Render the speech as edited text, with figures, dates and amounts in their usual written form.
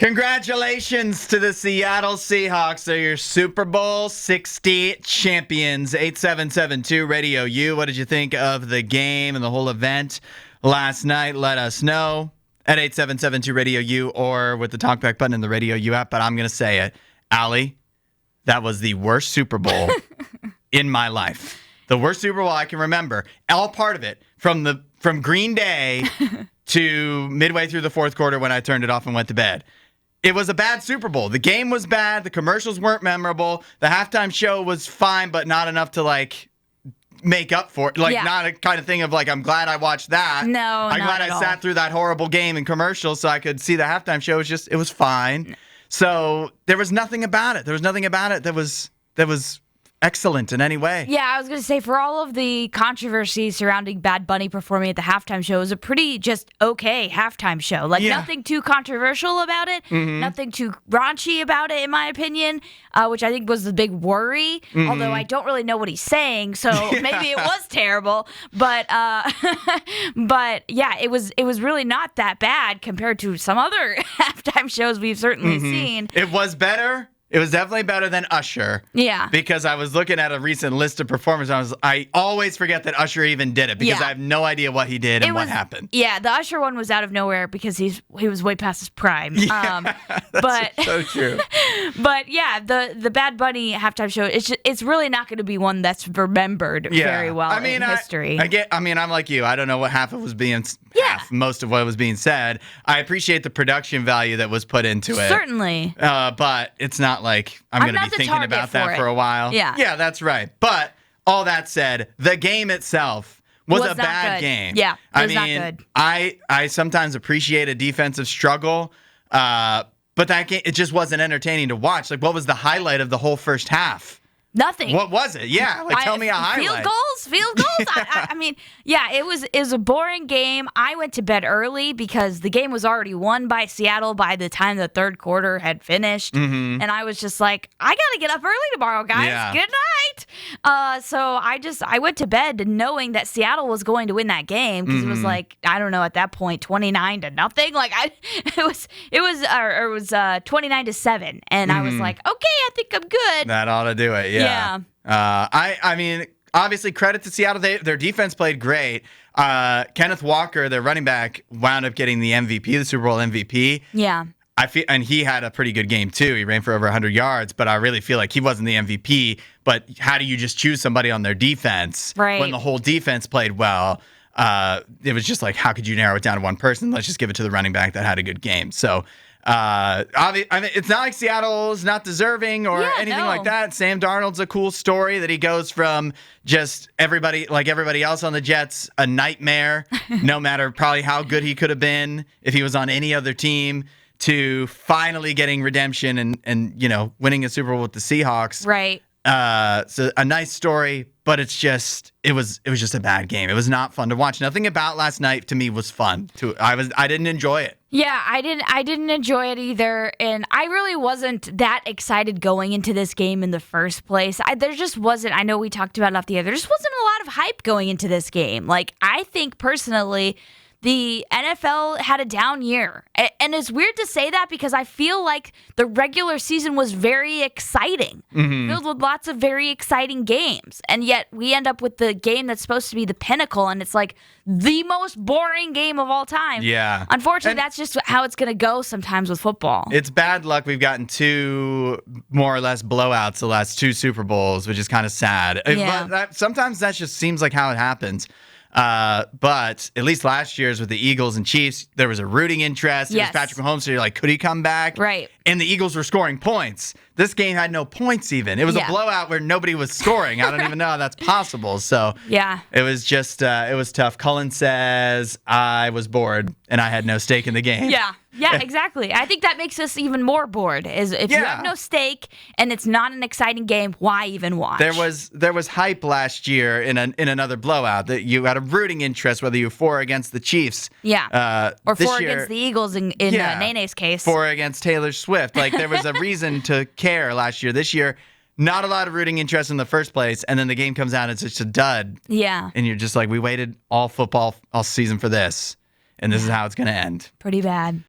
Congratulations to the Seattle Seahawks. They're your Super Bowl 60 champions. 8772 Radio U. What did you think of the game and the whole event last night? Let us know at 8772 Radio U or with the talkback button in the Radio U app. But I'm going to say it. Allie, that was the worst Super Bowl in my life. The worst Super Bowl I can remember. All part of it from Green Day to midway through the fourth quarter when I turned it off and went to bed. It was a bad Super Bowl. The game was bad. The commercials weren't memorable. The halftime show was fine, but not enough to, make up for it. Not a kind of thing of, I'm glad I watched that. No, I'm glad I sat through that horrible game and commercials so I could see the halftime show. It was fine. So there was nothing about it. There was nothing about it that was excellent in any way. Yeah, I was going to say, for all of the controversy surrounding Bad Bunny performing at the halftime show, it was a pretty just okay halftime show. Nothing too controversial about it, nothing too raunchy about it, in my opinion, which I think was the big worry, although I don't really know what he's saying, so maybe it was terrible. But but yeah, it was really not that bad compared to some other halftime shows we've certainly seen. It was better. It was definitely better than Usher. Yeah. Because I was looking at a recent list of performers, and I always forget that Usher even did it because I have no idea what he did and what happened. Yeah, the Usher one was out of nowhere because he was way past his prime. Yeah, that's so true. But yeah, the Bad Bunny halftime show, it's really not going to be one that's remembered very well in history. I'm like you. I don't know what half of was being most of what was being said. I appreciate the production value that was put into it. Certainly. But it's not like I'm going to be thinking about that for a while. Yeah, that's right. But all that said, the game itself was a bad game. Yeah, it was not good. I sometimes appreciate a defensive struggle, but that game, it just wasn't entertaining to watch. What was the highlight of the whole first half? Nothing. What was it? Yeah, tell me a highlight. Field goals. I mean, yeah, it was a boring game. I went to bed early because the game was already won by Seattle by the time the third quarter had finished, and I was just like, I gotta get up early tomorrow, guys. Yeah. Good night. So I went to bed knowing that Seattle was going to win that game because it was I don't know, at that point 29-0. It was 29-7, and I was like, okay, I think I'm good. That ought to do it. Yeah. I mean, obviously, credit to Seattle. Their defense played great. Kenneth Walker, their running back, wound up getting the MVP, the Super Bowl MVP. Yeah. And he had a pretty good game, too. He ran for over 100 yards, but I really feel like he wasn't the MVP. But how do you just choose somebody on their defense when the whole defense played well? It was just how could you narrow it down to one person? Let's just give it to the running back that had a good game. So, it's not like Seattle's not deserving or anything like that. Sam Darnold's a cool story that he goes from just everybody else on the Jets, a nightmare, no matter probably how good he could have been if he was on any other team, to finally getting redemption and winning a Super Bowl with the Seahawks. Right. So a nice story, but it was just a bad game. It was not fun to watch. Nothing about last night to me was fun. I didn't enjoy it. Yeah, I didn't enjoy it either, and I really wasn't that excited going into this game in the first place. There just wasn't. I know we talked about it off the air. There just wasn't a lot of hype going into this game. I think personally, the NFL had a down year. And it's weird to say that because I feel like the regular season was very exciting, filled with lots of very exciting games. And yet we end up with the game that's supposed to be the pinnacle, and it's the most boring game of all time. Yeah. Unfortunately, that's just how it's going to go sometimes with football. It's bad luck. We've gotten two more or less blowouts the last two Super Bowls, which is kind of sad. Yeah. Sometimes that just seems like how it happens. But at least last year's with the Eagles and Chiefs, there was a rooting interest. It was Patrick Mahomes, so you're like, could he come back? Right. And the Eagles were scoring points. This game had no points even. It was a blowout where nobody was scoring. I don't even know how that's possible. So it was just, it was tough. Cullen says, I was bored and I had no stake in the game. Yeah, exactly. I think that makes us even more bored. Is if you have no stake and it's not an exciting game, why even watch? There was hype last year in another blowout that you had a rooting interest, whether you were for or against the Chiefs. Yeah. Or for against the Eagles in Nene's case. For against Taylor Swift. There was a reason to care last year. This year, not a lot of rooting interest in the first place, and then the game comes out and it's just a dud. Yeah. And you're just we waited all season for this, and this is how it's going to end. Pretty bad.